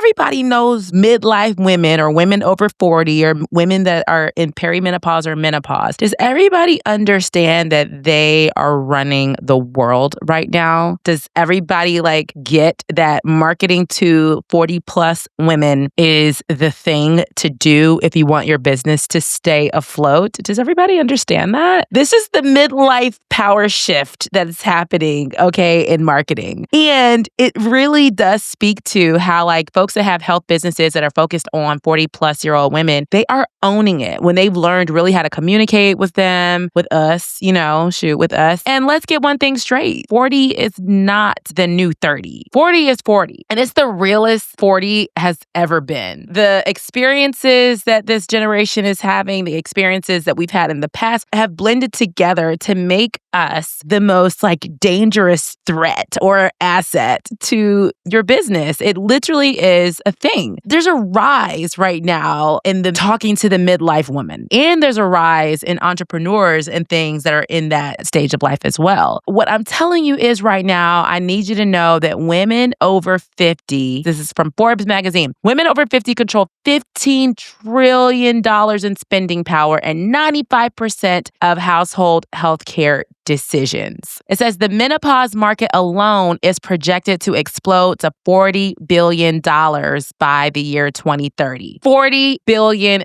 everybody knows midlife women or women over 40 or women that are in perimenopause or menopause. Does everybody understand that they are running the world right now? Does everybody get that marketing to 40 plus women is the thing to do if you want your business to stay afloat? Does everybody understand that? This is the midlife power shift that's happening, okay, in marketing. And it really does speak to how folks that have health businesses that are focused on 40 plus year old women, they are owning it when they've learned really how to communicate with them, with us, with us. And let's get one thing straight. 40 is not the new 30. 40 is 40. And it's the realest 40 has ever been. The experiences that this generation is having, the experiences that we've had in the past have blended together to make us the most dangerous threat or asset to your business. It literally is a thing. There's a rise right now in the talking to the midlife woman, and there's a rise in entrepreneurs and things that are in that stage of life as well. What I'm telling you is right now, I need you to know that women over 50, this is from Forbes magazine, women over 50 control $15 trillion in spending power and 95% of household healthcare decisions. It says the menopause market alone is projected to explode to $40 billion by the year 2030. $40 billion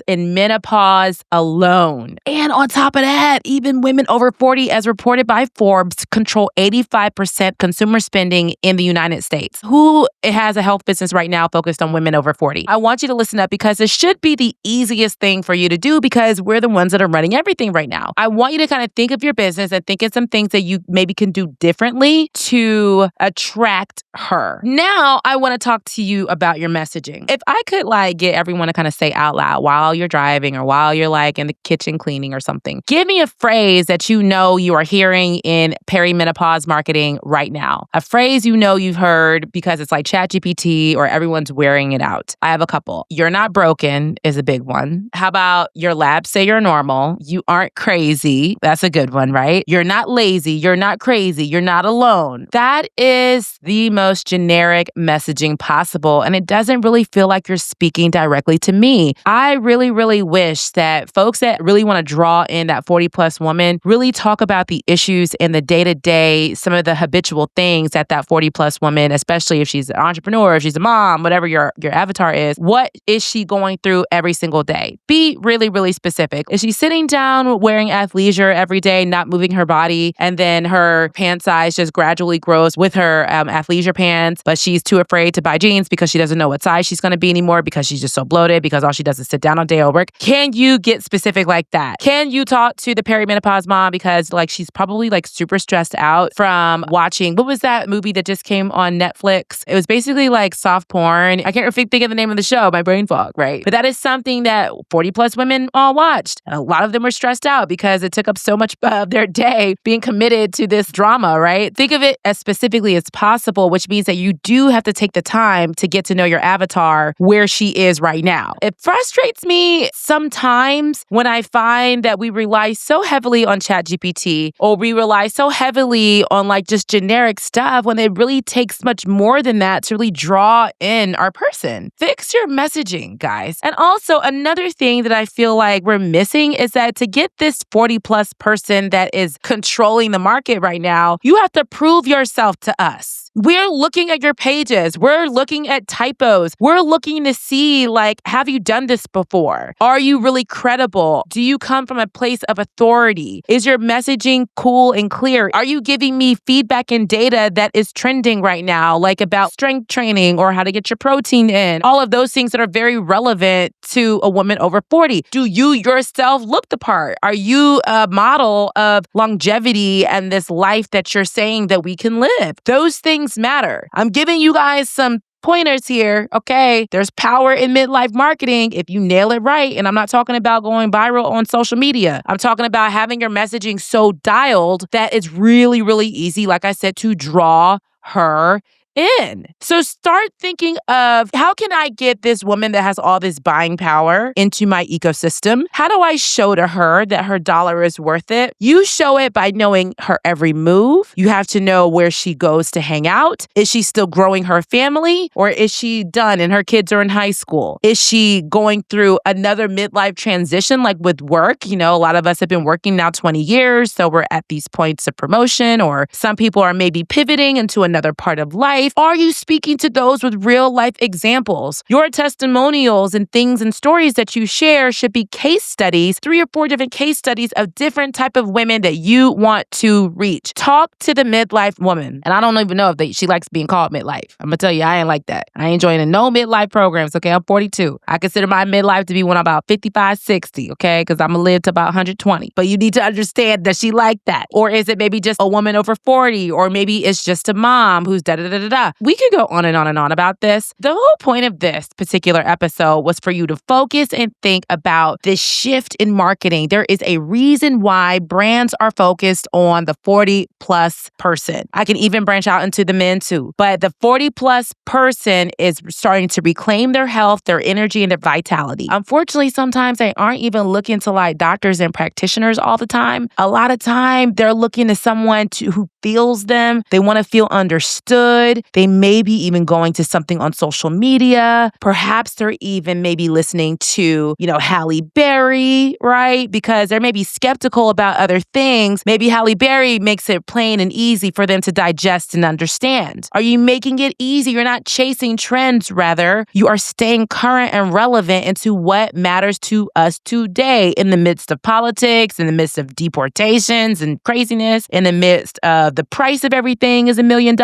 in menopause alone. And on top of that, even women over 40, as reported by Forbes, control 85% consumer spending in the United States. Who has a health business right now focused on women over 40? I want you to listen up because it should be the easiest thing for you to do because we're the ones that are running everything right now. I want you to kind of think of your business and think of some things that you maybe can do differently to attract her. Now, I want to talk to you about your messaging. If I could get everyone to kind of say out loud while you're driving or while you're in the kitchen cleaning or something, give me a phrase that you are hearing in perimenopause marketing right now. A phrase you've heard because it's like ChatGPT or everyone's wearing it out. I have a couple. You're not broken is a big one. How about your labs say you're normal? You aren't crazy. That's a good one, right? You're not lazy. You're not crazy. You're not alone. That is the most generic messaging possible. And it doesn't really feel like you're speaking directly to me. I really, really wish that folks that really want to draw in that 40 plus woman really talk about the issues in the day-to-day, some of the habitual things that 40 plus woman, especially if she's an entrepreneur, if she's a mom, whatever your avatar is, what is she going through every single day? Be really, really specific. Is she sitting down wearing athleisure every day, not moving her body, and then her pant size just gradually grows with her athleisure pants, but she's too afraid to buy jeans because she doesn't know what size she's going to be anymore because she's just so bloated because all she does is sit down all day at work? Can you get specific like that? Can you talk to the perimenopause mom because she's probably super stressed out from watching, what was that movie that just came on Netflix? It was basically soft porn. I can't think of the name of the show, my brain fog, right? But that is something that 40 plus women all watched. A lot of them were stressed out because it took up so much of their day being committed to this drama, right? Think of it as specifically as possible, which means that you do have to take the time to get to know your avatar where she is right now. It frustrates me sometimes when I find that we rely so heavily on ChatGPT or we rely so heavily on just generic stuff when it really takes much more than that to really draw in our person. Fix your messaging, guys. And also another thing that I feel like we're missing is that to get this 40 plus person that is controlling the market right now, you have to prove yourself to us. We're looking at your pages. We're looking at typos. We're looking to see, have you done this before? Are you really credible? Do you come from a place of authority? Is your messaging cool and clear? Are you giving me feedback and data that is trending right now, about strength training or how to get your protein in? All of those things that are very relevant to a woman over 40. Do you yourself look the part? Are you a model of longevity and this life that you're saying that we can live? Those things matter. I'm giving you guys some pointers here, okay? There's power in midlife marketing if you nail it right. And I'm not talking about going viral on social media. I'm talking about having your messaging so dialed that it's really, really easy, like I said, to draw her in. So start thinking of, how can I get this woman that has all this buying power into my ecosystem? How do I show to her that her dollar is worth it? You show it by knowing her every move. You have to know where she goes to hang out. Is she still growing her family, or is she done and her kids are in high school? Is she going through another midlife transition, like with work? You know, a lot of us have been working now 20 years, so we're at these points of promotion, or some people are maybe pivoting into another part of life. Are you speaking to those with real life examples? Your testimonials and things and stories that you share should be case studies, 3 or 4 different case studies of different type of women that you want to reach. Talk to the midlife woman. And I don't even know if she likes being called midlife. I'm gonna tell you, I ain't like that. I ain't joining no midlife programs, okay? I'm 42. I consider my midlife to be when I'm about 55, 60, okay? Because I'm gonna live to about 120. But you need to understand that she like that. Or is it maybe just a woman over 40? Or maybe it's just a mom who's da-da-da-da-da. We could go on and on and on about this. The whole point of this particular episode was for you to focus and think about this shift in marketing. There is a reason why brands are focused on the 40 plus person. I can even branch out into the men too. But the 40 plus person is starting to reclaim their health, their energy, and their vitality. Unfortunately, sometimes they aren't even looking to like doctors and practitioners all the time. A lot of time they're looking to someone who feels them. They want to feel understood. They may be even going to something on social media. Perhaps they're even maybe listening to, Halle Berry, right? Because they're maybe skeptical about other things. Maybe Halle Berry makes it plain and easy for them to digest and understand. Are you making it easy? You're not chasing trends, rather. You are staying current and relevant into what matters to us today in the midst of politics, in the midst of deportations and craziness, in the midst of the price of everything is $1 million,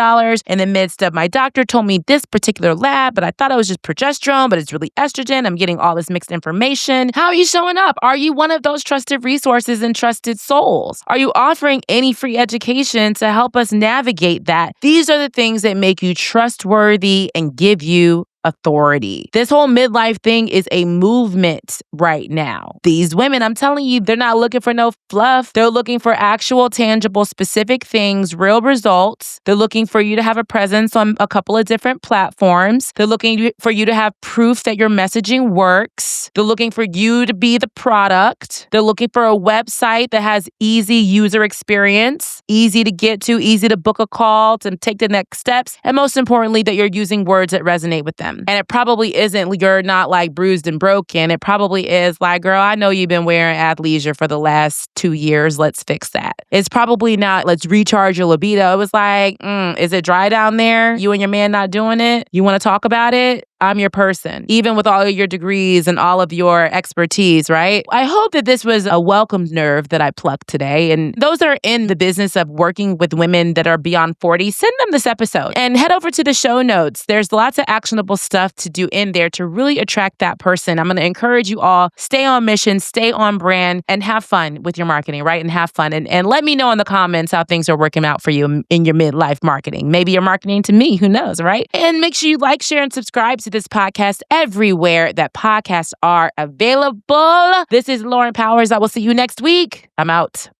in the midst of my doctor told me this particular lab, but I thought it was just progesterone, but it's really estrogen. I'm getting all this mixed information. How are you showing up? Are you one of those trusted resources and trusted souls? Are you offering any free education to help us navigate that? These are the things that make you trustworthy and give you authority. This whole midlife thing is a movement right now. These women, I'm telling you, they're not looking for no fluff. They're looking for actual, tangible, specific things, real results. They're looking for you to have a presence on a couple of different platforms. They're looking for you to have proof that your messaging works. They're looking for you to be the product. They're looking for a website that has easy user experience, easy to get to, easy to book a call, to take the next steps, and most importantly, that you're using words that resonate with them. And it probably isn't, you're not like bruised and broken. It probably is like, girl, I know you've been wearing athleisure for the last 2 years. Let's fix that. It's probably not, let's recharge your libido. It was like, is it dry down there? You and your man not doing it? You want to talk about it? I'm your person, even with all of your degrees and all of your expertise, right? I hope that this was a welcome nerve that I plucked today. And those that are in the business of working with women that are beyond 40, send them this episode and head over to the show notes. There's lots of actionable stuff to do in there to really attract that person. I'm going to encourage you all, stay on mission, stay on brand, and have fun with your marketing, right? And have fun. And let me know in the comments how things are working out for you in your midlife marketing. Maybe you're marketing to me, who knows, right? And make sure you like, share, and subscribe to this podcast everywhere that podcasts are available. This is Lauren Powers. I will see you next week. I'm out.